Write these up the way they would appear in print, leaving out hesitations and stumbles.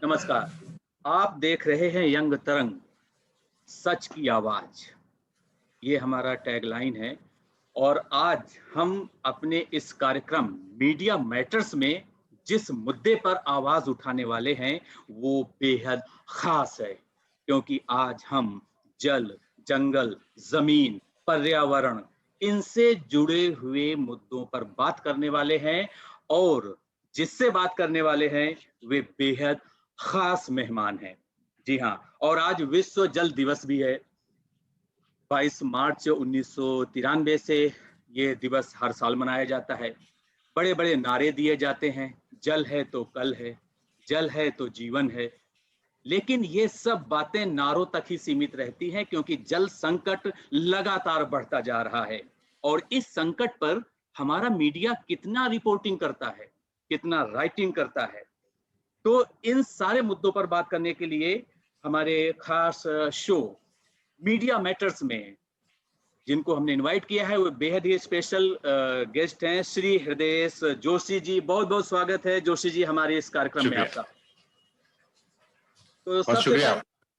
नमस्कार, आप देख रहे हैं यंग तरंग, सच की आवाज। ये हमारा टैगलाइन है और आज हम अपने इस कार्यक्रम मीडिया मैटर्स में जिस मुद्दे पर आवाज उठाने वाले हैं वो बेहद खास है, क्योंकि आज हम जल, जंगल, जमीन, पर्यावरण, इनसे जुड़े हुए मुद्दों पर बात करने वाले हैं और जिससे बात करने वाले हैं वे बेहद खास मेहमान हैं। जी हाँ, और आज विश्व जल दिवस भी है। 22 मार्च 1993 से ये दिवस हर साल मनाया जाता है। बड़े बड़े नारे दिए जाते हैं, जल है तो कल है, जल है तो जीवन है। लेकिन ये सब बातें नारों तक ही सीमित रहती हैं, क्योंकि जल संकट लगातार बढ़ता जा रहा है और इस संकट पर हमारा मीडिया कितना रिपोर्टिंग करता है, कितना राइटिंग करता है। तो इन सारे मुद्दों पर बात करने के लिए हमारे खास शो मीडिया मैटर्स में जिनको हमने इनवाइट किया है वो बेहद ही स्पेशल गेस्ट हैं, श्री हृदय जोशी जी। बहुत बहुत स्वागत है जोशी जी हमारे इस कार्यक्रम में आपका। तो सबसे पहले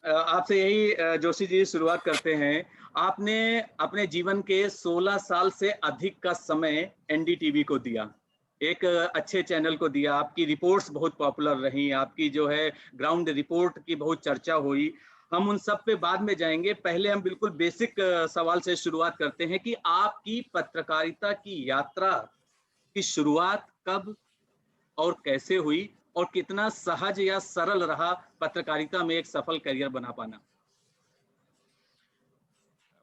आपसे यही जोशी जी शुरुआत करते हैं। आपने अपने जीवन के 16 साल से अधिक का समय एनडीटीवी को दिया, एक अच्छे चैनल को दिया। आपकी रिपोर्ट्स बहुत पॉपुलर रही, आपकी जो है ग्राउंड रिपोर्ट की बहुत चर्चा हुई। हम उन सब पे बाद में जाएंगे। पहले हम बिल्कुल बेसिक सवाल से शुरुआत करते हैं कि आपकी पत्रकारिता की यात्रा की शुरुआत कब और कैसे हुई और कितना सहज या सरल रहा पत्रकारिता में एक सफल करियर बना पाना?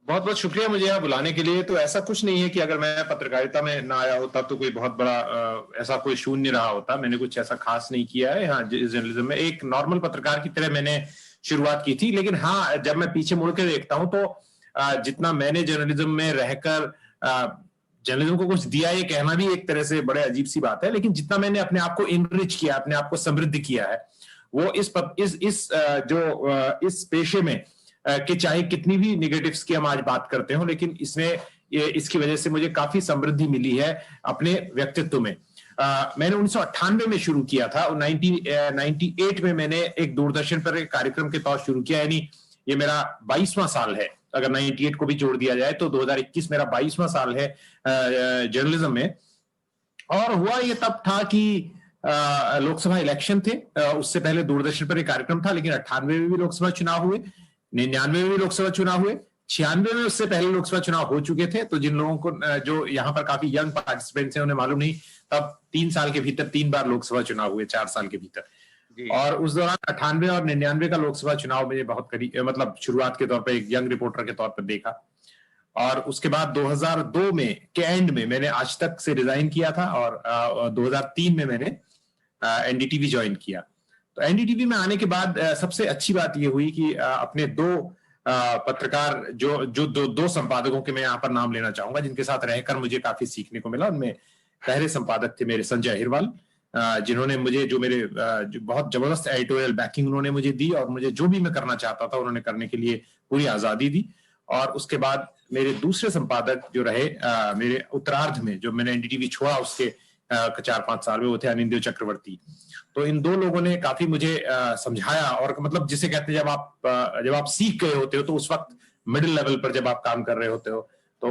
बहुत बहुत शुक्रिया मुझे यहाँ बुलाने के लिए। तो ऐसा कुछ नहीं है कि अगर मैं पत्रकारिता में ना आया होता तो कोई बहुत बड़ा ऐसा कोई शून्य रहा होता। मैंने कुछ ऐसा खास नहीं किया है। हाँ, जर्नलिज्म में एक नॉर्मल पत्रकार की तरह मैंने शुरुआत की थी। लेकिन हाँ, जब मैं पीछे मुड़ के देखता हूँ तो जितना मैंने जर्नलिज्म में रहकर जर्नलिज्म को कुछ दिया, ये कहना भी एक तरह से बड़े अजीब सी बात है, लेकिन जितना मैंने अपने आप को इनरिच किया, अपने आप को समृद्ध किया है, वो इस पेशे में कि चाहे कितनी भी नेगेटिव्स की हम आज बात करते हो, लेकिन इसकी वजह से मुझे काफी समृद्धि मिली है अपने व्यक्तित्व में। मैंने 1998 में शुरू किया था और 1998 में मैंने एक दूरदर्शन पर एक कार्यक्रम के तौर शुरू किया। यानी ये मेरा 22वां साल है, अगर 98 को भी जोड़ दिया जाए तो 2021 मेरा 22वां साल है जर्नलिज्म में। और हुआ ये तब था कि लोकसभा इलेक्शन थे। उससे पहले दूरदर्शन पर एक कार्यक्रम था, लेकिन 98 में भी लोकसभा चुनाव हुए, 99 में भी लोकसभा चुनाव हुए, 96 में उससे पहले लोकसभा चुनाव हो चुके थे। तो जिन लोगों को जो यहाँ पर काफी यंग पार्टिसिपेंट्स हैं उन्हें मालूम नहीं, तब 3 साल के भीतर 3 बार लोकसभा चुनाव हुए, 4 साल के भीतर। और उस दौरान 98 और 99 का लोकसभा चुनाव मुझे बहुत मतलब शुरुआत के तौर पर एक यंग रिपोर्टर के तौर पर देखा। और उसके बाद 2002 में के एंड में मैंने आज तक से रिजाइन किया था और 2003 में मैंने एनडीटीवी ज्वाइन किया। तो एनडीटीवी में आने के बाद सबसे अच्छी बात यह हुई कि अपने दो पत्रकार जो दो संपादकों के मैं यहाँ पर नाम लेना चाहूंगा जिनके साथ रहकर मुझे काफी सीखने को मिला। उनमें पहले संपादक थे मेरे संजय अहिरवाल, जिन्होंने मुझे जो बहुत जबरदस्त एडिटोरियल बैकिंग उन्होंने मुझे दी और मुझे जो भी मैं करना चाहता था उन्होंने करने के लिए पूरी आजादी दी। और उसके बाद मेरे दूसरे संपादक जो रहे मेरे उत्तरार्ध में, जो मैंने एनडीटीवी छोड़ा उसके 4-5 साल में, वो थे अनिंद्य चक्रवर्ती। तो इन दो लोगों ने काफी मुझे समझाया और मतलब जिसे कहते हैं जब आप सीख गए होते हो तो उस वक्त मिडिल लेवल पर जब आप काम कर रहे होते हो तो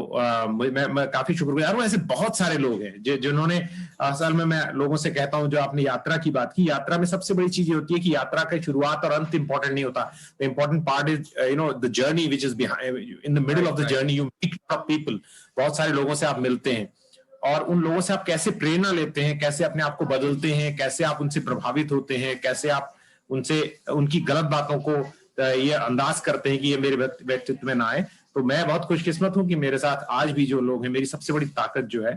मैं काफी शुक्रगुजार हूँ। ऐसे बहुत सारे लोग हैं जिन्होंने असल में, मैं लोगों से कहता हूँ, जो आपने यात्रा की बात की, यात्रा में सबसे बड़ी चीज ये होती है कि यात्रा का शुरुआत और अंत इंपॉर्टेंट नहीं होता। The important part is the journey which is behind, in the middle of the journey you meet people. बहुत सारे लोगों से आप मिलते हैं और उन लोगों से आप कैसे प्रेरणा लेते हैं, कैसे अपने आप को बदलते हैं, कैसे आप उनसे प्रभावित होते हैं, कैसे आप उनकी गलत बातों को ये अंदाज करते हैं कि ये मेरे व्यक्तित्व में ना आए। तो मैं बहुत खुशकिस्मत हूं कि मेरे साथ आज भी जो लोग हैं, मेरी सबसे बड़ी ताकत जो है,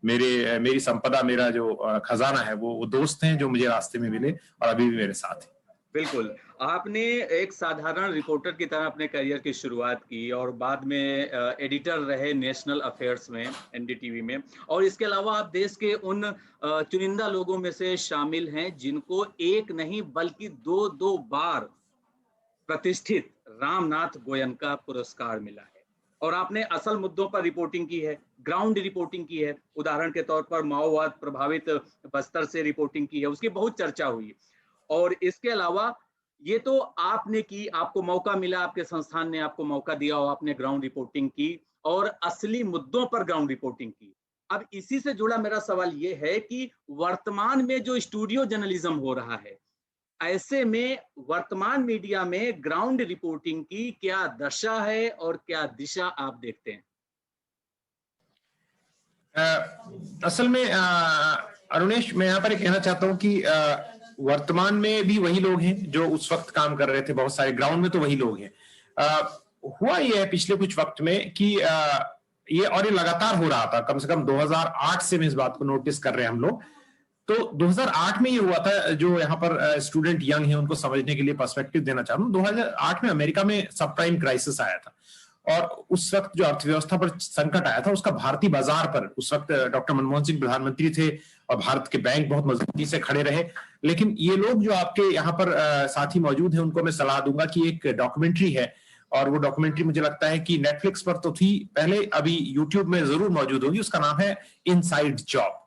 मेरी संपदा, मेरा जो खजाना है, वो दोस्त हैं जो मुझे रास्ते में मिले और अभी भी मेरे साथ हैं। बिल्कुल। आपने एक साधारण रिपोर्टर की तरह अपने करियर की शुरुआत की और बाद में एडिटर रहे नेशनल अफेयर्स में, एनडीटीवी में, और इसके अलावा आप देश के उन चुनिंदा लोगों में से शामिल हैं जिनको एक नहीं बल्कि 2-2 बार प्रतिष्ठित रामनाथ गोयनका पुरस्कार मिला है। और आपने असल मुद्दों पर रिपोर्टिंग की है, ग्राउंड रिपोर्टिंग की है। उदाहरण के तौर पर माओवाद प्रभावित बस्तर से रिपोर्टिंग की है, उसकी बहुत चर्चा हुई। और इसके अलावा ये तो आपने की, आपको मौका मिला, आपके संस्थान ने आपको मौका दिया और आपने ग्राउंड रिपोर्टिंग की और असली मुद्दों पर ग्राउंड रिपोर्टिंग की। अब इसी से जुड़ा मेरा सवाल ये है कि वर्तमान में जो स्टूडियो जर्नलिज्म हो रहा है, ऐसे में वर्तमान मीडिया में ग्राउंड रिपोर्टिंग की क्या दशा है और क्या दिशा आप देखते हैं? असल में अरुणेश, मैं यहाँ पर कहना चाहता हूँ कि वर्तमान में भी वही लोग हैं जो उस वक्त काम कर रहे थे, बहुत सारे ग्राउंड में तो वही लोग हैं। हुआ ये है पिछले कुछ वक्त में कि ये लगातार हो रहा था, कम से कम 2008 से मैं इस बात को नोटिस कर रहे हैं हम लोग। तो 2008 में ये हुआ था, जो यहाँ पर स्टूडेंट यंग हैं उनको समझने के लिए पर्सपेक्टिव देना चाहता हूँ। 2008 में अमेरिका में सब प्राइम क्राइसिस आया था और उस वक्त जो अर्थव्यवस्था पर संकट आया था उसका भारतीय बाजार पर, उस वक्त डॉक्टर मनमोहन सिंह प्रधानमंत्री थे और भारत के बैंक बहुत मजबूती से खड़े रहे। लेकिन ये लोग जो आपके यहाँ पर साथी मौजूद हैं उनको मैं सलाह दूंगा कि एक डॉक्यूमेंट्री है, और वो डॉक्यूमेंट्री मुझे लगता है कि नेटफ्लिक्स पर तो थी पहले, अभी यूट्यूब में जरूर मौजूद होगी। उसका नाम है इनसाइड जॉब।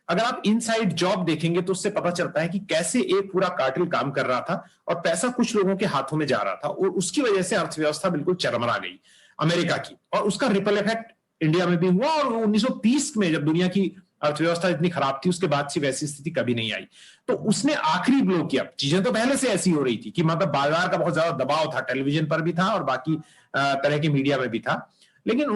अगर आप इनसाइड जॉब देखेंगे तो उससे पता चलता है कि कैसे एक पूरा कार्टेल काम कर रहा था और पैसा कुछ लोगों के हाथों में जा रहा था और उसकी वजह से अर्थव्यवस्था बिल्कुल चरमरा गई अमेरिका की, और उसका रिपल इफेक्ट इंडिया में भी हुआ। और 1930 में जब दुनिया की अर्थव्यवस्था इतनी खराब थी, उसके बाद से वैसी स्थिति कभी नहीं आई। तो उसने आखिरी ब्लो किया। चीजें तो पहले से ऐसी हो रही थी कि मतलब बाजार का बहुत ज्यादा दबाव था, टेलीविजन पर भी था और बाकी तरह के मीडिया में भी था। लेकिन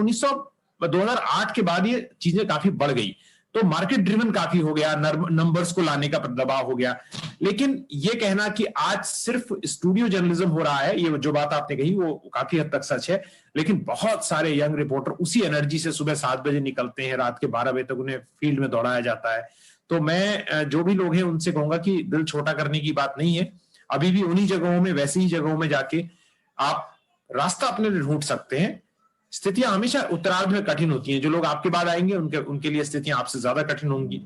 2008 के बाद ये चीजें काफी बढ़ गई, तो मार्केट ड्रिवन काफी हो गया, नंबर्स को लाने का दबाव हो गया। लेकिन ये कहना कि आज सिर्फ स्टूडियो जर्नलिज्म हो रहा है, ये जो बात आपने कही वो काफी हद तक सच है। लेकिन बहुत सारे यंग रिपोर्टर उसी एनर्जी से सुबह 7 बजे निकलते हैं, रात के 12 बजे तक उन्हें फील्ड में दौड़ाया जाता है। तो मैं जो भी लोग हैं उनसे कहूंगा कि दिल छोटा करने की बात नहीं है। अभी भी उन्हीं जगहों में, वैसी ही जगहों में जाके आप रास्ता अपने लिए ढूंढ सकते हैं। स्थितियां हमेशा उत्तरार्ध में कठिन होती हैं। जो लोग आपके बाद आएंगे उनके लिए स्थितियां आपसे ज्यादा कठिन होंगी।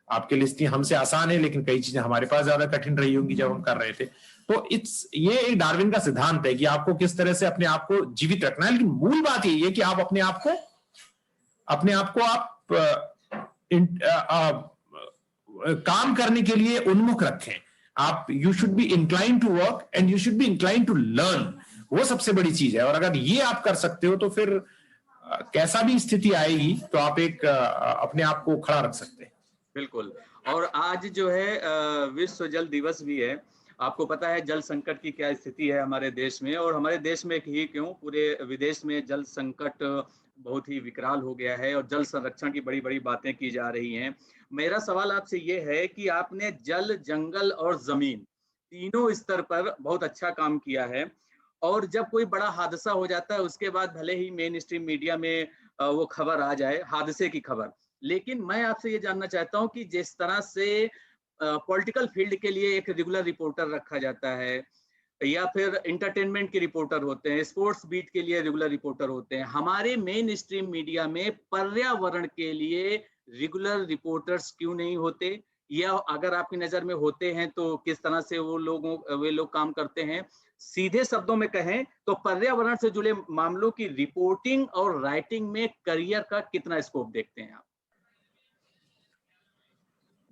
आपके लिए स्थितियां हमसे आसान है, लेकिन कई चीजें हमारे पास ज्यादा कठिन रही होंगी जब हम कर रहे थे। तो ये एक डार्विन का सिद्धांत है कि आपको किस तरह से अपने आप को जीवित रखना है। लेकिन मूल बात यही है कि आप अपने आप को काम करने के लिए उन्मुख रखें। आप you should be incline to work and you should be incline to learn. वो सबसे बड़ी चीज है। और अगर ये आप कर सकते हो तो फिर कैसा भी स्थिति आएगी तो आप एक अपने आप को खड़ा रख सकते हैं। बिल्कुल। और आज जो है विश्व जल दिवस भी है। आपको पता है जल संकट की क्या स्थिति है हमारे देश में, और हमारे देश में ही क्यों, पूरे विदेश में जल संकट बहुत ही विकराल हो गया है और जल संरक्षण की बड़ी बड़ी बातें की जा रही हैं। मेरा सवाल आपसे ये है कि आपने जल, जंगल और जमीन तीनों स्तर पर बहुत अच्छा काम किया है, और जब कोई बड़ा हादसा हो जाता है उसके बाद भले ही मेन स्ट्रीम मीडिया में वो खबर आ जाए, हादसे की खबर, लेकिन मैं आपसे ये जानना चाहता हूं कि जिस तरह से पॉलिटिकल फील्ड के लिए एक रेगुलर रिपोर्टर रखा जाता है, या फिर इंटरटेनमेंट के रिपोर्टर होते हैं, स्पोर्ट्स बीट के लिए रेगुलर रिपोर्टर होते हैं, हमारे मेन स्ट्रीम मीडिया में पर्यावरण के लिए रेगुलर रिपोर्टर्स क्यों नहीं होते, या अगर आपकी नजर में होते हैं तो किस तरह से वे लोग काम करते हैं? सीधे शब्दों में कहें तो पर्यावरण से जुड़े मामलों की रिपोर्टिंग और राइटिंग में करियर का कितना स्कोप देखते हैं आप?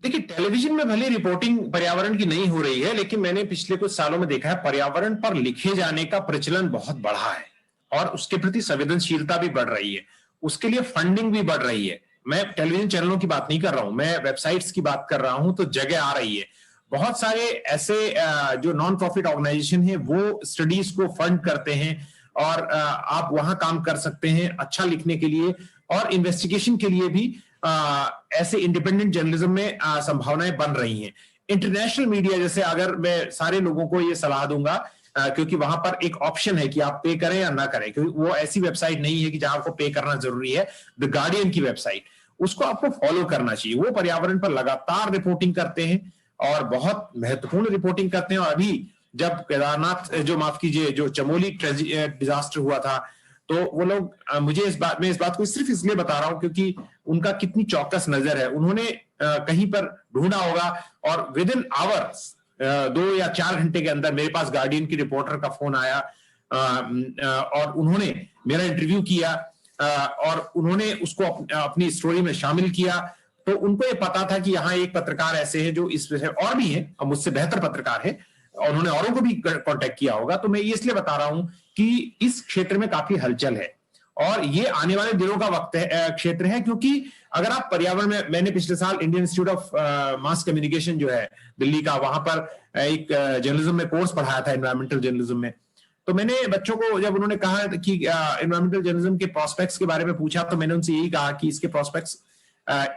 देखिए, टेलीविजन में भले रिपोर्टिंग पर्यावरण की नहीं हो रही है, लेकिन मैंने पिछले कुछ सालों में देखा है पर्यावरण पर लिखे जाने का प्रचलन बहुत बढ़ा है और उसके प्रति संवेदनशीलता भी बढ़ रही है। उसके लिए फंडिंग भी बढ़ रही है। मैं टेलीविजन चैनलों की बात नहीं कर रहा हूं, मैं वेबसाइट्स की बात कर रहा हूं। तो जगह आ रही है। बहुत सारे ऐसे जो नॉन प्रॉफिट ऑर्गेनाइजेशन है वो स्टडीज को फंड करते हैं और आप वहां काम कर सकते हैं अच्छा लिखने के लिए और इन्वेस्टिगेशन के लिए भी। ऐसे इंडिपेंडेंट जर्नलिज्म में संभावनाएं बन रही हैं। इंटरनेशनल मीडिया जैसे, अगर मैं सारे लोगों को ये सलाह दूंगा क्योंकि वहां पर एक ऑप्शन है कि आप पे करें या ना करें, क्योंकि वो ऐसी वेबसाइट नहीं है कि जहां आपको पे करना जरूरी है। द गार्डियन की वेबसाइट, उसको आपको फॉलो करना चाहिए। वो पर्यावरण पर लगातार रिपोर्टिंग करते हैं और बहुत महत्वपूर्ण रिपोर्टिंग करते हैं। और अभी जब केदारनाथ जो माफ कीजिए जो चमोली डिजास्टर हुआ था, तो वो लोग मुझे इस बात को सिर्फ इसलिए बता रहा हूं क्योंकि उनका कितनी चौकस नजर है। उन्होंने कहीं पर ढूंढा होगा और विद इन आवर्स 2 या 4 घंटे के अंदर मेरे पास गार्डियन की रिपोर्टर का फोन आया और उन्होंने मेरा इंटरव्यू किया और उन्होंने उसको अपनी स्टोरी में शामिल किया। तो उनको ये पता था कि यहाँ एक पत्रकार ऐसे है जो इस विषय, और भी है और मुझसे बेहतर पत्रकार है, और उन्होंने औरों को भी कांटेक्ट किया होगा। तो मैं ये इसलिए बता रहा हूं कि इस क्षेत्र में काफी हलचल है और ये आने वाले दिनों का वक्त है, क्षेत्र है, क्योंकि अगर आप पर्यावरण में, मैंने पिछले साल Indian institute of mass communication जो है दिल्ली का, वहां पर एक जर्नलिज्म में कोर्स पढ़ाया था, एनवायरमेंटल जर्नलिज्म में। तो मैंने बच्चों को, जब उन्होंने कहा कि एनवायरमेंटल जर्नलिज्म के प्रोस्पेक्ट्स के बारे में पूछा, तो मैंने उनसे यही कहा कि इसके प्रोस्पेक्ट्स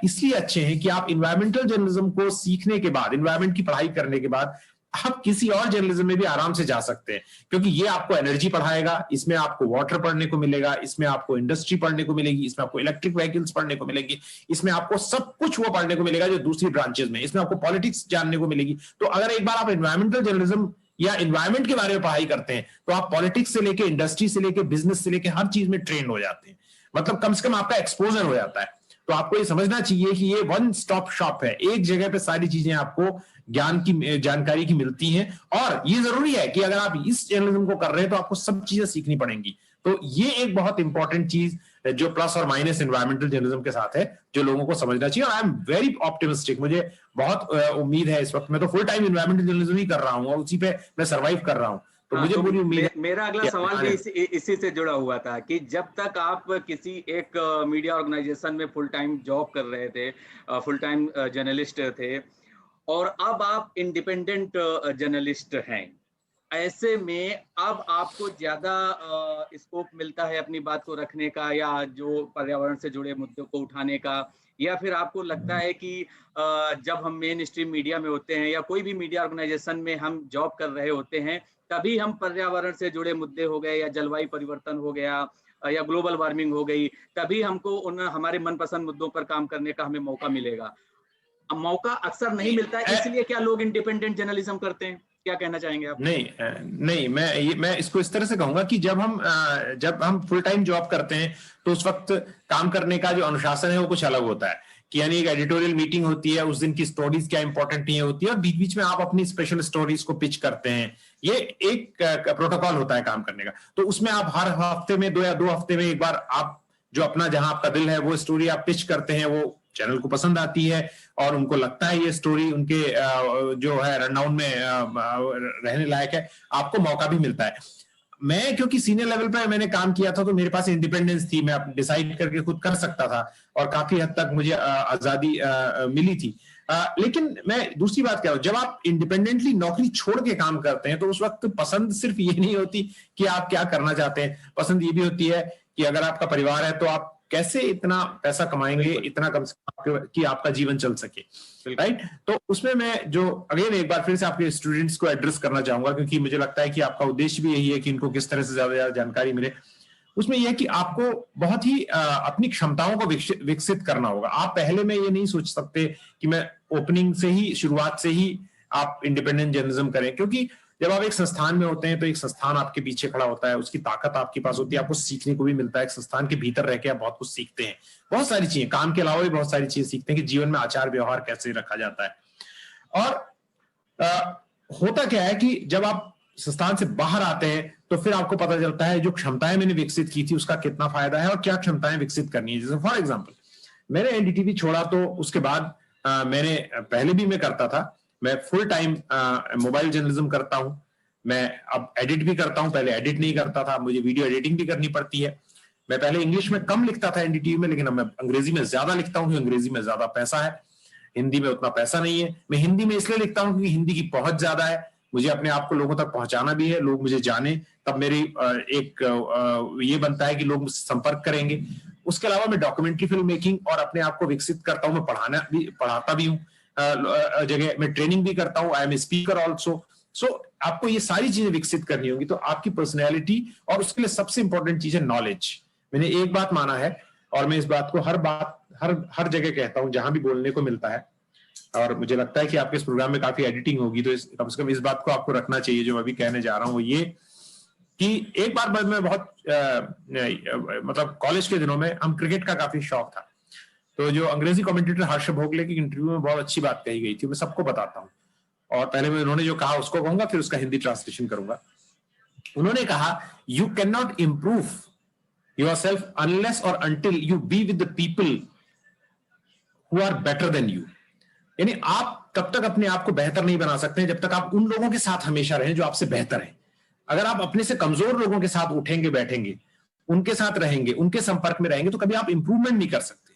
इसलिए अच्छे हैं कि आप इन्वायरमेंटल जर्नलिज्म को सीखने के बाद, इन्वायरमेंट की पढ़ाई करने के बाद आप किसी और जर्नलिज्म में भी आराम से जा सकते हैं, क्योंकि ये आपको एनर्जी पढ़ाएगा, इसमें आपको वाटर पढ़ने को मिलेगा, इसमें आपको इंडस्ट्री पढ़ने को मिलेगी, इसमें आपको इलेक्ट्रिक व्हीकल्स पढ़ने को मिलेगी, इसमें आपको सब कुछ वो पढ़ने को मिलेगा जो दूसरी ब्रांचेस में, इसमें आपको पॉलिटिक्स जानने को मिलेगी। तो अगर एक बार आप इन्वायरमेंटल जर्नलिज्म या इन्वायरमेंट के बारे में पढ़ाई करते हैं तो आप पॉलिटिक्स से लेके, इंडस्ट्री से लेके, बिजनेस से लेके हर चीज में ट्रेन हो जाते हैं। मतलब कम से कम आपका एक्सपोजर हो जाता है। तो आपको ये समझना चाहिए कि ये वन स्टॉप शॉप है, एक जगह पे सारी चीजें आपको ज्ञान की, जानकारी की मिलती हैं। और ये जरूरी है कि अगर आप इस जर्नलिज्म को कर रहे हैं तो आपको सब चीजें सीखनी पड़ेंगी। तो ये एक बहुत इंपॉर्टेंट चीज जो प्लस और माइनस एनवायरमेंटल जर्नलिज्म के साथ है, जो लोगों को समझना चाहिए। और आई एम वेरी ऑप्टिमिस्टिक, मुझे बहुत उम्मीद है इस वक्त। मैं तो फुल टाइम एनवायरमेंटल जर्नलिज्म ही कर रहा हूँ और उसी पे मैं सर्वाइव कर रहा हूँ। तो मुझे पूरी उम्मीद है। मेरा अगला सवाल भी इसी से जुड़ा हुआ था कि जब तक आप किसी एक मीडिया ऑर्गेनाइजेशन में फुल टाइम जॉब कर रहे थे, फुल टाइम जर्नलिस्ट थे, और अब आप इंडिपेंडेंट जर्नलिस्ट हैं, ऐसे में अब आपको ज्यादा स्कोप मिलता है अपनी बात को रखने का, या जो पर्यावरण से जुड़े मुद्दों को उठाने का, या फिर आपको लगता है कि जब हम मेन स्ट्रीम मीडिया में होते हैं या कोई भी मीडिया ऑर्गेनाइजेशन में हम जॉब कर रहे होते हैं, तभी हम पर्यावरण से जुड़े मुद्दे हो गए या जलवायु परिवर्तन हो गया या ग्लोबल वार्मिंग हो गई, तभी हमको उन हमारे मनपसंद मुद्दों पर काम करने का हमें मौका मिलेगा? अब मौका अक्सर नहीं मिलता है, इसलिए क्या लोग इंडिपेंडेंट जर्नलिज्म करते हैं? क्या कहना चाहेंगे आप? नहीं, मैं इसको इस तरह से कहूंगा कि जब हम फुल टाइम जॉब करते हैं तो उस वक्त काम करने का जो अनुशासन है वो कुछ अलग होता है। कि यानी एक एडिटोरियल मीटिंग होती है, उस दिन की स्टोरीज क्या इंपॉर्टेंट नहीं होती है, और बीच बीच में आप अपनी स्पेशल स्टोरीज को पिच करते हैं। ये एक प्रोटोकॉल होता है काम करने का। तो उसमें आप हर हफ्ते में 2 या 2 हफ्ते में एक बार आप जो अपना, जहां आपका दिल है, वो स्टोरी आप पिच करते हैं, वो चैनल को पसंद आती है और उनको लगता है ये स्टोरी उनके जो है रनडाउन में रहने लायक है, आपको मौका भी मिलता है। मैं क्योंकि सीनियर लेवल पर मैंने काम किया था तो मेरे पास इंडिपेंडेंस थी, मैं डिसाइड करके खुद कर सकता था और काफी हद तक मुझे आजादी मिली थी। लेकिन मैं दूसरी बात कह रहा हूं, जब आप इंडिपेंडेंटली नौकरी छोड़ के काम करते हैं तो उस वक्त पसंद सिर्फ ये नहीं होती कि आप क्या करना चाहते हैं, पसंद ये भी होती है कि अगर आपका परिवार है तो आप कैसे इतना पैसा कमाएंगे, इतना कम से कम कि आपका जीवन चल सके, राइट? तो उसमें मैं जो अगेन एक बार फिर से आपके स्टूडेंट्स को एड्रेस करना चाहूंगा, क्योंकि मुझे लगता है कि आपका उद्देश्य भी यही है कि इनको किस तरह से ज्यादा जानकारी मिले। उसमें यह है कि आपको बहुत ही अपनी क्षमताओं को विकसित करना होगा। आप पहले में ये नहीं सोच सकते कि मैं ओपनिंग से ही, शुरुआत से ही आप इंडिपेंडेंट जर्नलिज्म करें, क्योंकि जब आप एक संस्थान में होते हैं तो एक संस्थान आपके पीछे खड़ा होता है, उसकी ताकत आपके पास होती है, आपको सीखने को भी मिलता है। एक संस्थान के भीतर रह के आप बहुत कुछ सीखते हैं, बहुत सारी चीजें, काम के अलावा भी बहुत सारी चीजें सीखते हैं कि जीवन में आचार व्यवहार कैसे रखा जाता है। और होता क्या है कि जब आप संस्थान से बाहर आते हैं तो फिर आपको पता चलता है जो क्षमताएं मैंने विकसित की थी उसका कितना फायदा है और क्या क्षमताएं विकसित करनी है। जैसे फॉर एग्जाम्पल मैंने एनडीटीवी छोड़ा तो उसके बाद मैंने, पहले भी मैं करता था, मैं फुल टाइम मोबाइल जर्नलिज्म करता हूं। मैं अब एडिट भी करता हूं, पहले एडिट नहीं करता था, मुझे वीडियो एडिटिंग भी करनी पड़ती है। मैं पहले इंग्लिश में कम लिखता था एनडीटीवी में, लेकिन अब मैं अंग्रेजी में ज्यादा लिखता हूं क्योंकि अंग्रेजी में ज्यादा पैसा है, हिंदी में उतना पैसा नहीं है। मैं हिंदी में इसलिए लिखता हूं क्योंकि हिंदी की पहुंच ज्यादा है, मुझे अपने आप को लोगों तक पहुंचाना भी है, लोग मुझे जाने, तब मेरी एक ये बनता है कि लोग मुझसे संपर्क करेंगे। उसके अलावा मैं डॉक्यूमेंट्री फिल्म मेकिंग और अपने आप को विकसित करता हूं। मैं पढ़ाता भी हूँ जगह, मैं ट्रेनिंग भी करता हूँ, I am a speaker also. So आपको ये सारी चीजें विकसित करनी होगी, तो आपकी पर्सनैलिटी, और उसके लिए सबसे इंपॉर्टेंट चीज है नॉलेज। मैंने एक बात माना है और मैं इस बात को हर जगह कहता हूं जहां भी बोलने को मिलता है, और मुझे लगता है कि आपके इस प्रोग्राम में काफी एडिटिंग होगी, तो कम से कम इस बात को आपको रखना चाहिए जो मैं अभी कहने जा रहा हूँ, वो ये कि एक बार बाद में बहुत मतलब कॉलेज के दिनों में हम क्रिकेट का काफी शौक था, तो जो अंग्रेजी कमेंटेटर हर्ष भोगले की इंटरव्यू में बहुत अच्छी बात कही गई थी, मैं सबको बताता हूँ, और पहले मैं उन्होंने जो कहा उसको कहूंगा, फिर उसका हिंदी ट्रांसलेशन करूंगा। उन्होंने कहा, you can not improve yourself unless और until you be with the people who are better than you. यानी आप तब तक अपने आप को बेहतर नहीं बना सकते जब तक आप उन लोगों के साथ हमेशा रहें जो आपसे बेहतर हैं। अगर आप अपने से कमजोर लोगों के साथ उठेंगे, बैठेंगे, उनके साथ रहेंगे, उनके संपर्क में रहेंगे, तो कभी आप इंप्रूवमेंट नहीं कर सकते।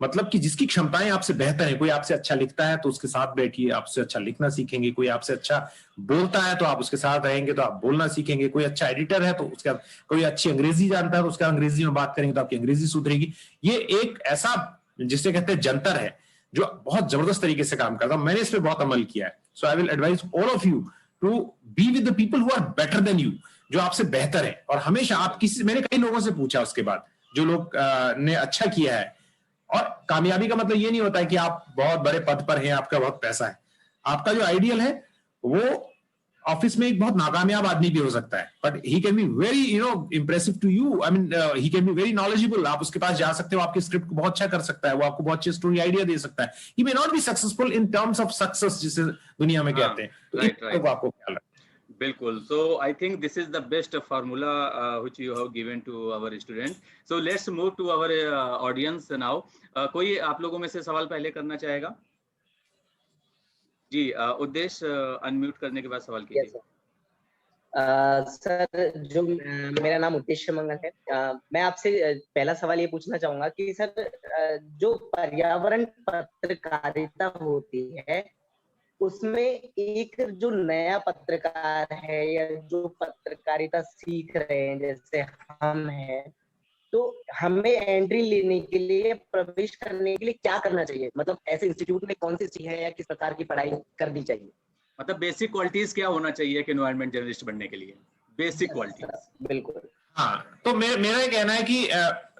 मतलब कि जिसकी क्षमताएं आपसे बेहतर है, कोई आपसे अच्छा लिखता है तो उसके साथ बैठिए, आपसे अच्छा लिखना सीखेंगे। कोई आपसे अच्छा बोलता है तो आप उसके साथ रहेंगे तो आप बोलना सीखेंगे। कोई अच्छा एडिटर है तो उसका, कोई अच्छी अंग्रेजी जानता है तो उसका अंग्रेजी में बात करेंगे तो आपकी अंग्रेजी सुधरेगी। ये एक ऐसा जिसे कहते हैं जंतर है जो बहुत जबरदस्त तरीके से काम करता है। मैंने इस पे बहुत अमल किया है। So I will advise all of you to be with the people who are better than you, जो आपसे बेहतर है। और हमेशा आप किसी, मैंने कई लोगों से पूछा उसके बाद, जो लोग ने अच्छा किया है। और कामयाबी का मतलब ये नहीं होता है कि आप बहुत बड़े पद पर हैं, आपका बहुत पैसा है। आपका जो आइडियल है वो ऑफिस में एक बहुत नाकामयाब आदमी भी हो सकता है, but he can be very impressive to you. I mean he can be very knowledgeable. आप उसके पास जा सकते हो, आपकी स्क्रिप्ट को बहुत अच्छा कर सकता है, वो आपको बहुत अच्छी स्टोरी आइडिया दे सकता है। He may not be successful in terms of success जिसे दुनिया में कहते हैं। तो राइट, इन को आपको ख्याल रखना। बिल्कुल। So I think this is the best formula which you have given to our students. So let's move to our audience now. कोई आप लोगों में से सवाल पहले करना चाहेगा? जी, उद्देश्य अनम्यूट करने के बाद सवाल कीजिए। सर, जो मेरा नाम उद्देश्य मंगल है, मैं आपसे पहला सवाल ये पूछना चाहूंगा कि सर, जो पर्यावरण पत्रकारिता होती है उसमें एक जो नया पत्रकार है या जो पत्रकारिता सीख रहे हैं जैसे हम हैं, तो हमें एंट्री लेने के लिए, प्रवेश करने के लिए क्या करना चाहिए? मतलब ऐसे इंस्टीट्यूट में कौन सी चीज है या किस प्रकार की पढ़ाई करनी चाहिए? मतलब बेसिक क्वालिटीज क्या होना चाहिए कि एनवायरमेंट जर्नलिस्ट बनने के लिए? Basic qualities. बिल्कुल। हाँ, तो मेरा ये कहना है कि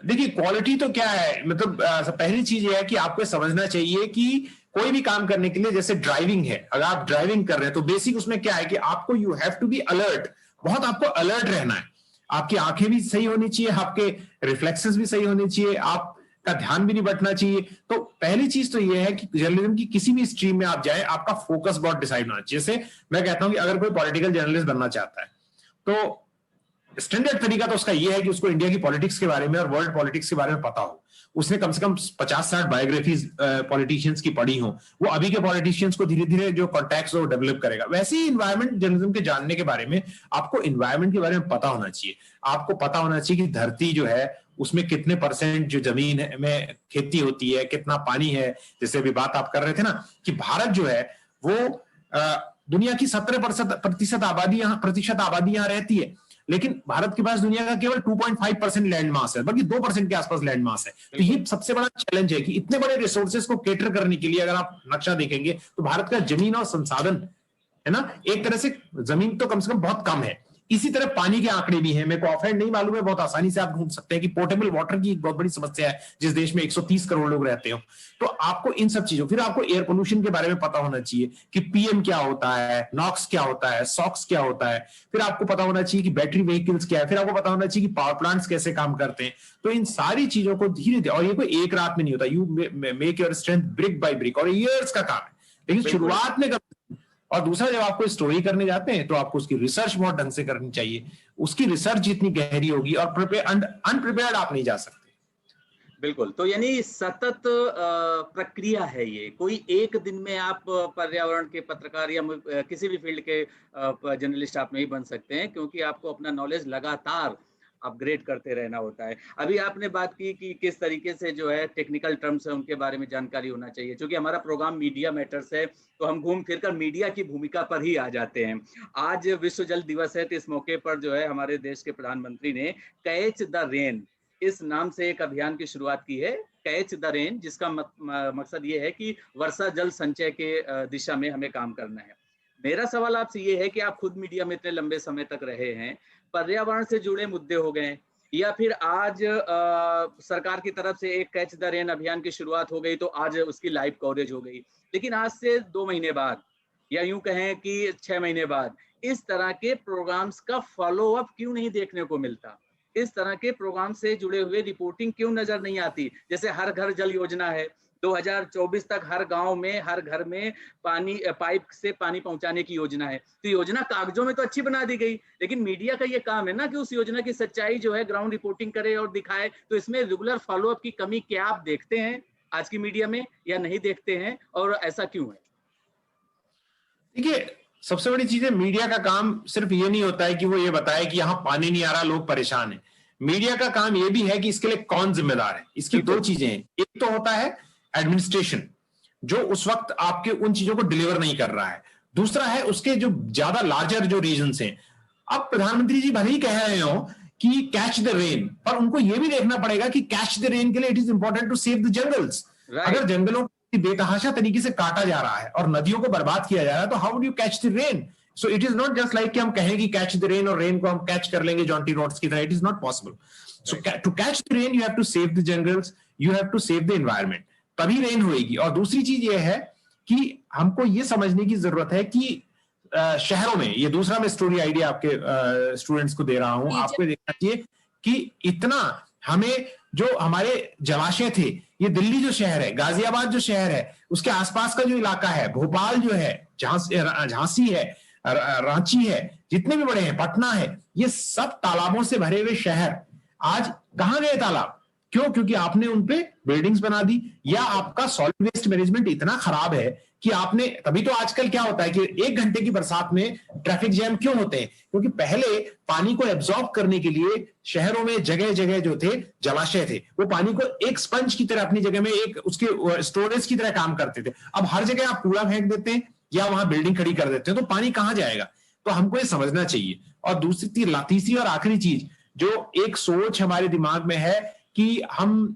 देखिए क्वालिटी तो क्या है, मतलब पहली चीज ये है कि आपको समझना चाहिए कि कोई भी काम करने के लिए, जैसे ड्राइविंग है, अगर आप ड्राइविंग कर रहे हैं तो बेसिक उसमें क्या है कि आपको you have to be alert. बहुत आपको अलर्ट रहना है। आपकी आंखें भी सही होनी चाहिए, आपके रिफ्लेक्सेस भी सही होने चाहिए, आपका ध्यान भी नहीं भटकना चाहिए। तो पहली चीज तो ये है कि जर्नलिज्म की किसी भी स्ट्रीम में आप जाए, आपका फोकस बहुत डिसाइड होना चाहिए। जैसे मैं कहता हूं कि अगर कोई पॉलिटिकल जर्नलिस्ट बनना चाहता है तो स्टैंडर्ड तरीका तो उसका ये है कि उसको इंडिया की पॉलिटिक्स के बारे में और वर्ल्ड पॉलिटिक्स के बारे में पता हो। उसने कम से कम 50-60 बायोग्राफीज पॉलिटिशियंस की पढ़ी हो। वो अभी के पॉलिटिशियंस को धीरे धीरे जो कॉन्टैक्ट्स वो डेवलप करेगा। वैसे ही इन्वायरमेंट जर्नलिज्म के जानने के बारे में आपको इन्वायरमेंट के बारे में पता होना चाहिए। आपको पता होना चाहिए कि धरती जो है उसमें कितने % जो जमीन है में खेती होती है, कितना पानी है। जैसे अभी बात आप कर रहे थे ना कि भारत जो है वो दुनिया की 17% प्रतिशत आबादी यहाँ रहती है, लेकिन भारत के पास दुनिया का केवल 2.5% लैंड मास है, बल्कि 2% के आसपास लैंड मास है। तो ये सबसे बड़ा चैलेंज है कि इतने बड़े रिसोर्सेज को केटर करने के लिए अगर आप नक्शा देखेंगे तो भारत का जमीन और संसाधन है ना, एक तरह से जमीन तो कम से कम बहुत कम है। इसी तरह पानी के आंकड़े भी हैं। मेरे को ऑफहैंड नहीं मालूम है, बहुत आसानी से आप ढूंढ सकते हैं कि पोर्टेबल वाटर की एक बहुत बड़ी समस्या है जिस देश में 130 करोड़ लोग रहते हो। तो आपको इन सब चीजों, फिर आपको एयर पोल्यूशन के बारे में पता होना चाहिए कि पीएम क्या होता है, नॉक्स क्या होता है, सॉक्स क्या होता है। फिर आपको पता होना चाहिए कि बैटरी व्हीकल्स क्या है। फिर आपको पता होना चाहिए कि पावर प्लांट्स कैसे काम करते हैं। तो इन सारी चीजों को धीरे धीरे, और ये कोई एक रात में नहीं होता, you make your strength brick by brick, और ईयर्स का काम है। लेकिन शुरुआत में और दूसरा, जब आपको स्टोरी करने जाते हैं तो आपको उसकी रिसर्च बहुत ढंग से करनी चाहिए। उसकी रिसर्च जितनी गहरी होगी, और अनप्रिपेयर्ड आप नहीं जा सकते। बिल्कुल। तो यानी सतत प्रक्रिया है ये, कोई एक दिन में आप पर्यावरण के पत्रकार या किसी भी फील्ड के जर्नलिस्ट आप नहीं बन सकते हैं, क्योंकि आपको अपना नॉलेज लगातार अपग्रेड करते रहना होता है। अभी आपने बात की कि किस तरीके से जो है टेक्निकल टर्म्स है उनके बारे में जानकारी होना चाहिए। क्योंकि हमारा प्रोग्राम मीडिया मैटर्स है, तो हम घूम फिर कर मीडिया की भूमिका पर ही आ जाते हैं। आज विश्व जल दिवस है, तो इस मौके पर जो है हमारे देश के प्रधानमंत्री ने कैच द रेन इस नाम से एक अभियान की शुरुआत की है। कैच द रेन, जिसका मकसद ये है कि वर्षा जल संचय के दिशा में हमें काम करना है। मेरा सवाल आपसे ये है कि आप खुद मीडिया में इतने लंबे समय तक रहे हैं, पर्यावरण से जुड़े मुद्दे हो गए, या फिर आज सरकार की तरफ से एक कैच द रेन अभियान की शुरुआत हो गई तो आज उसकी लाइव कवरेज हो गई, लेकिन आज से 2 महीने बाद या यूं कहें कि 6 महीने बाद इस तरह के प्रोग्राम्स का फॉलो अप क्यों नहीं देखने को मिलता? इस तरह के प्रोग्राम से जुड़े हुए रिपोर्टिंग क्यों नजर नहीं आती? जैसे हर घर जल योजना है, 2024 तक हर गांव में हर घर में पानी पाइप से पानी पहुंचाने की योजना है। तो योजना कागजों में तो अच्छी बना दी गई, लेकिन मीडिया का ये काम है ना कि उस योजना की सच्चाई जो है ग्राउंड रिपोर्टिंग करे और दिखाए। तो इसमें रेगुलर फॉलो अप की कमी क्या आप देखते हैं आज की मीडिया में या नहीं देखते हैं, और ऐसा क्यों है? देखिए, सबसे बड़ी चीज है, मीडिया का काम सिर्फ ये नहीं होता है कि वो ये बताए कि यहाँ पानी नहीं आ रहा, लोग परेशान हैं। मीडिया का काम ये भी है कि इसके लिए कौन जिम्मेदार है। इसकी 2 चीजें हैं, एक तो होता है एडमिनिस्ट्रेशन जो उस वक्त आपके उन चीजों को डिलीवर नहीं कर रहा है, दूसरा है उसके जो ज्यादा लार्जर जो रीजन्स हैं। अब प्रधानमंत्री जी भले ही कह रहे हो कि कैच द रेन, पर उनको यह भी देखना पड़ेगा कि कैच द रेन के लिए it is important to save the jungles. अगर जंगलों को बेतहाशा तरीके से काटा जा रहा है और नदियों को बर्बाद किया जा रहा है, तो how do you catch the rain? So it is not just like कि हम कहें कि कैच द रेन और रेन को हम कैच कर लेंगे जॉन्टी रोड्स की तरह। It is not possible. So to catch the rain you have to save the jungles, you have to save the environment, तभी रेन होएगी। और दूसरी चीज ये है कि हमको ये समझने की जरूरत है कि शहरों में, ये दूसरा मैं स्टोरी आइडिया आपके स्टूडेंट्स को दे रहा हूं, आपको देखना चाहिए कि इतना हमें जो हमारे जलाशय थे, ये दिल्ली जो शहर है, गाजियाबाद जो शहर है, उसके आसपास का जो इलाका है, भोपाल जो है, झांसी है, रांची है, जितने भी बड़े हैं, पटना है, ये सब तालाबों से भरे हुए शहर आज कहां गए तालाब? क्यों? क्योंकि आपने उनपे बिल्डिंग्स बना दी, या आपका सॉलिड वेस्ट मैनेजमेंट इतना खराब है कि आपने, तभी तो आजकल क्या होता है कि 1 घंटे की बरसात में ट्रैफिक जैम क्यों होते हैं? क्योंकि पहले पानी को एब्जॉर्ब करने के लिए शहरों में जगह जगह जो थे जलाशय थे, वो पानी को एक स्पंज की तरह अपनी जगह में एक उसके स्टोरेज की तरह काम करते थे। अब हर जगह आप कूड़ा फेंक देते हैं या वहां बिल्डिंग खड़ी कर देते हैं, तो पानी कहां जाएगा? तो हमको ये समझना चाहिए। और तीसरी और आखिरी चीज, जो एक सोच हमारे दिमाग में है कि हम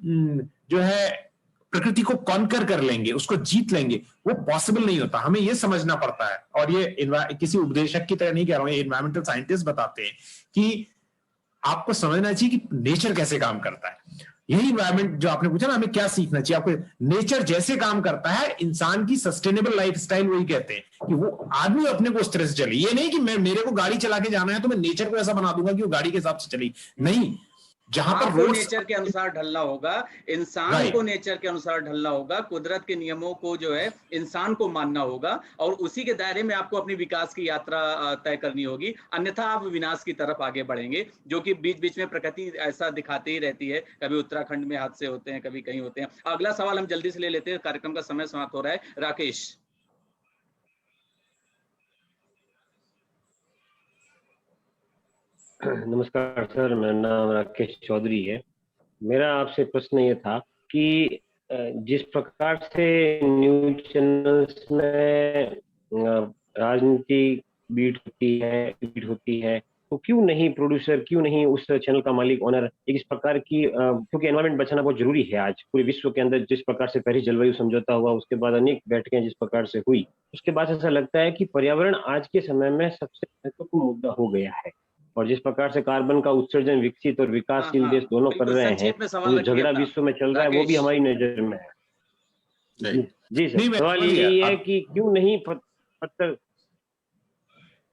जो है प्रकृति को कॉन्कर कर लेंगे, उसको जीत लेंगे, वो पॉसिबल नहीं होता। हमें ये समझना पड़ता है, और ये किसी उपदेशक की तरह नहीं कह रहा हूं, ये एनवायरमेंटल साइंटिस्ट बताते हैं कि आपको समझना चाहिए कि नेचर कैसे काम करता है। यही एनवायरमेंट जो आपने पूछा ना, हमें क्या सीखना चाहिए, आपको नेचर जैसे काम करता है, इंसान की सस्टेनेबल लाइफस्टाइल वही कहते हैं कि वो आदमी अपने को उस तरह से चले। ये नहीं कि मेरे को गाड़ी चला के जाना है तो मैं नेचर को ऐसा बना दूंगा कि वो गाड़ी के हिसाब से चली, नहीं। जहां पर रोड नेचर के अनुसार ढलना होगा, इंसान को नेचर के अनुसार ढलना होगा, कुदरत के नियमों को जो है इंसान को मानना होगा, और उसी के दायरे में आपको अपनी विकास की यात्रा तय करनी होगी। अन्यथा आप विनाश की तरफ आगे बढ़ेंगे, जो कि बीच बीच में प्रकृति ऐसा दिखाती ही रहती है। कभी उत्तराखंड में हादसे होते हैं, कभी कहीं होते हैं। अगला सवाल हम जल्दी से ले लेते हैं, कार्यक्रम का समय समाप्त हो रहा है। राकेश। नमस्कार सर, मेरा नाम राकेश चौधरी है। मेरा आपसे प्रश्न ये था कि जिस प्रकार से न्यूज चैनल्स में राजनीति बीट होती है तो क्यों नहीं प्रोड्यूसर, क्यों नहीं उस चैनल का मालिक, ओनर इस प्रकार की, क्योंकि एनवायरमेंट बचाना बहुत जरूरी है। आज पूरे विश्व के अंदर जिस प्रकार से पेरिस जलवायु समझौता हुआ, उसके बाद अनेक बैठकें जिस प्रकार से हुई, उसके बाद ऐसा लगता है कि पर्यावरण आज के समय में सबसे महत्वपूर्ण मुद्दा हो गया है। और जिस प्रकार से कार्बन का उत्सर्जन विकसित और विकासशील देश दोनों कर रहे हैं, जो झगड़ा विश्व में चल रहा है वो भी हमारी नजर में है। जी सर, सवाल यही है कि क्यों नहीं पत्थर।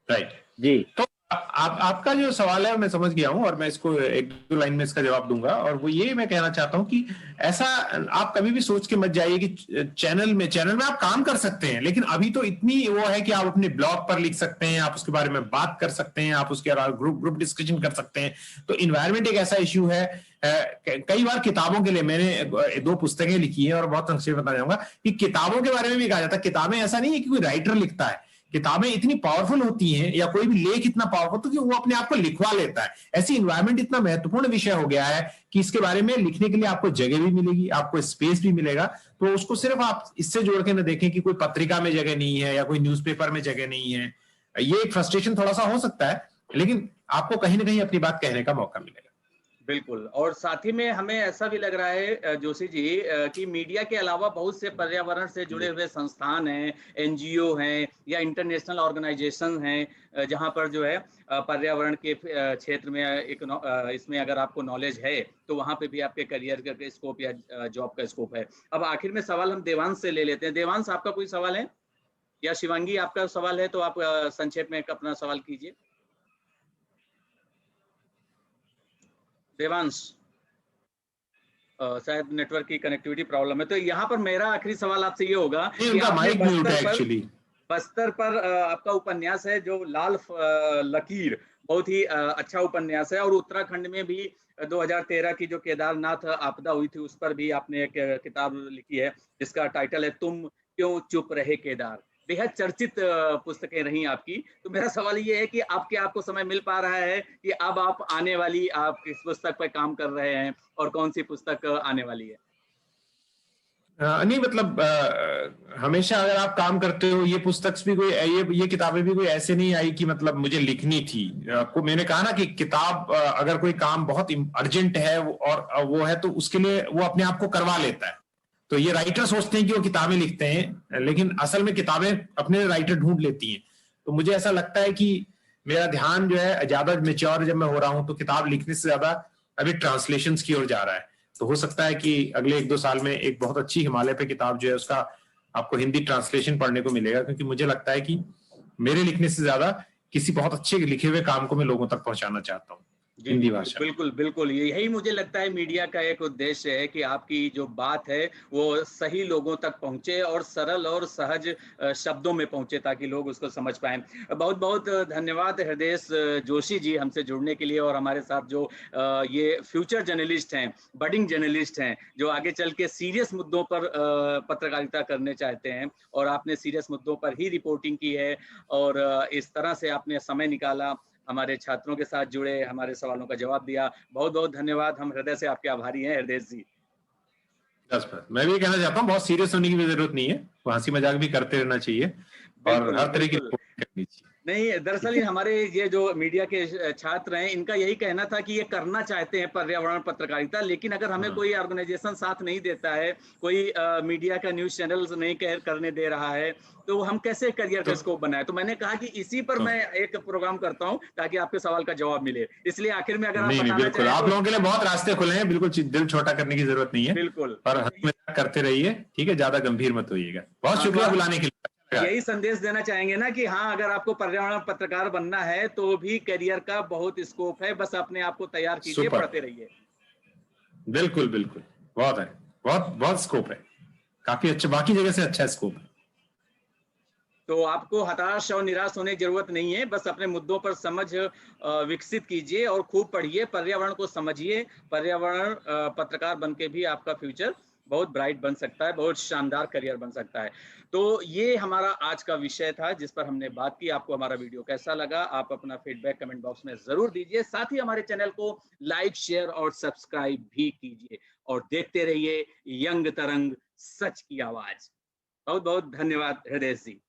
राइट जी, तो आपका जो सवाल है मैं समझ गया हूं, और मैं इसको 1-2 लाइन में इसका जवाब दूंगा। और वो ये मैं कहना चाहता हूं कि ऐसा आप कभी भी सोच के मत जाइए कि चैनल में आप काम कर सकते हैं, लेकिन अभी तो इतनी वो है कि आप अपने ब्लॉग पर लिख सकते हैं, आप उसके बारे में बात कर सकते हैं, आप उसके ग्रुप डिस्कशन कर सकते हैं। तो इन्वायरमेंट एक ऐसा इश्यू है। कई बार किताबों के लिए मैंने 2 पुस्तकें लिखी है, और बहुत संक्षेप में बता जाऊंगा कि किताबों के बारे में भी कहा जाता है, किताबें ऐसा नहीं है कि कोई राइटर लिखता है, किताबें इतनी पावरफुल होती हैं, या कोई भी लेख इतना पावरफुल होता है कि वो अपने आप को लिखवा लेता है। ऐसी इन्वायरमेंट इतना महत्वपूर्ण विषय हो गया है कि इसके बारे में लिखने के लिए आपको जगह भी मिलेगी, आपको स्पेस भी मिलेगा। तो उसको सिर्फ आप इससे जोड़ के न देखें कि कोई पत्रिका में जगह नहीं है या कोई न्यूज़पेपर में जगह नहीं है। ये एक फ्रस्ट्रेशन थोड़ा सा हो सकता है, लेकिन आपको कहीं ना कहीं अपनी बात कहने का मौका मिलेगा। बिल्कुल। और साथ ही में हमें ऐसा भी लग रहा है जोशी जी कि मीडिया के अलावा बहुत से पर्यावरण से जुड़े हुए संस्थान हैं, एनजीओ हैं या इंटरनेशनल ऑर्गेनाइजेशन हैं जहां पर जो है पर्यावरण के क्षेत्र में इसमें अगर आपको नॉलेज है तो वहां पे भी आपके करियर का स्कोप या जॉब का स्कोप है। अब आखिर में सवाल हम देवांश से ले लेते हैं। देवांश, आपका कोई सवाल है या शिवांगी आपका सवाल है तो आप संक्षेप में अपना सवाल कीजिए। देवांश, शायद नेटवर्क की कनेक्टिविटी प्रॉब्लम है। तो यहाँ पर मेरा आखिरी सवाल आपसे ये होगा कि आपने बस्तर पर आपका उपन्यास है जो लाल लकीर, बहुत ही अच्छा उपन्यास है। और उत्तराखंड में भी 2013 की जो केदारनाथ आपदा हुई थी उस पर भी आपने एक किताब लिखी है जिसका टाइटल है तुम क्यों चुप रहे केदार। बेहद चर्चित पुस्तकें रही आपकी। तो मेरा सवाल ये है कि आपको समय मिल पा रहा है कि अब आप आने वाली आप किस पुस्तक पर काम कर रहे हैं और कौन सी पुस्तक आने वाली है? नहीं मतलब हमेशा अगर आप काम करते हो, ये पुस्तक भी कोई ये किताबें भी कोई ऐसे नहीं आई कि मतलब मुझे लिखनी थी। मैंने कहा ना कि किताब अगर कोई काम बहुत अर्जेंट है और वो है तो उसके लिए वो अपने आप को करवा लेता है। तो ये राइटर सोचते हैं कि वो किताबें लिखते हैं, लेकिन असल में किताबें अपने राइटर ढूंढ लेती हैं। तो मुझे ऐसा लगता है कि मेरा ध्यान जो है ज्यादा मेच्योर जब मैं हो रहा हूं तो किताब लिखने से ज्यादा अभी ट्रांसलेशंस की ओर जा रहा है। तो हो सकता है कि अगले 1-2 साल में एक बहुत अच्छी हिमालय पे किताब जो है उसका आपको हिंदी ट्रांसलेशन पढ़ने को मिलेगा, क्योंकि मुझे लगता है कि मेरे लिखने से ज्यादा किसी बहुत अच्छे लिखे हुए काम को मैं लोगों तक पहुंचाना चाहता हूँ हिंदी भाषा। बिल्कुल बिल्कुल, यही मुझे लगता है मीडिया का एक उद्देश्य है कि आपकी जो बात है वो सही लोगों तक पहुंचे और सरल और सहज शब्दों में पहुंचे ताकि लोग उसको समझ पाएं। बहुत बहुत धन्यवाद हृदय जोशी जी हमसे जुड़ने के लिए और हमारे साथ जो ये फ्यूचर जर्नलिस्ट हैं, बडिंग जर्नलिस्ट हैं जो आगे चल के सीरियस मुद्दों पर पत्रकारिता करने चाहते हैं और आपने सीरियस मुद्दों पर ही रिपोर्टिंग की है और इस तरह से आपने समय निकाला, हमारे छात्रों के साथ जुड़े, हमारे सवालों का जवाब दिया। बहुत बहुत धन्यवाद, हम हृदय से आपके आभारी हैं हृदय जी। मैं भी कहना चाहता हूँ बहुत सीरियस होने की भी जरूरत नहीं है, हंसी मजाक भी करते रहना चाहिए और हर तरह की रिपोर्ट करनी चाहिए। नहीं, दरअसल हमारे ये जो मीडिया के छात्र हैं इनका यही कहना था कि ये करना चाहते हैं पर्यावरण पत्रकारिता, लेकिन अगर हमें कोई ऑर्गेनाइजेशन साथ नहीं देता है, कोई मीडिया का न्यूज चैनल नहीं करने दे रहा है तो हम कैसे करियर का स्कोप बनाए। तो मैंने कहा कि इसी पर मैं एक प्रोग्राम करता हूं ताकि आपके सवाल का जवाब मिले। इसलिए आखिर में अगर आप बताना चाहें आप लोगों के लिए बहुत रास्ते खुले हैं, बिल्कुल दिल छोटा करने की जरूरत नहीं है। बिल्कुल, और हंसी मजाक करते रहिए, ठीक है, ज्यादा गंभीर मत होइएगा। बहुत शुक्रिया बुलाने के लिए। यही संदेश देना चाहेंगे ना कि हाँ, अगर आपको पर्यावरण पत्रकार बनना है तो भी करियर का बहुत स्कोप है, बस अपने आप को तैयार कीजिए, पढ़ते रहिए। बिल्कुल बिल्कुल, बहुत है, बहुत स्कोप है, काफी अच्छा, बाकी जगह से अच्छा स्कोप है। तो आपको हताश और निराश होने की जरूरत नहीं है, बस अपने मुद्दों पर समझ विकसित कीजिए और खूब पढ़िए, पर्यावरण को समझिए। पर्यावरण पत्रकार बनके भी आपका फ्यूचर बहुत ब्राइट बन सकता है, बहुत शानदार करियर बन सकता है। तो ये हमारा आज का विषय था जिस पर हमने बात की। आपको हमारा वीडियो कैसा लगा आप अपना फीडबैक कमेंट बॉक्स में जरूर दीजिए। साथ ही हमारे चैनल को लाइक, शेयर और सब्सक्राइब भी कीजिए और देखते रहिए यंग तरंग, सच की आवाज। बहुत बहुत धन्यवाद हृदय जी।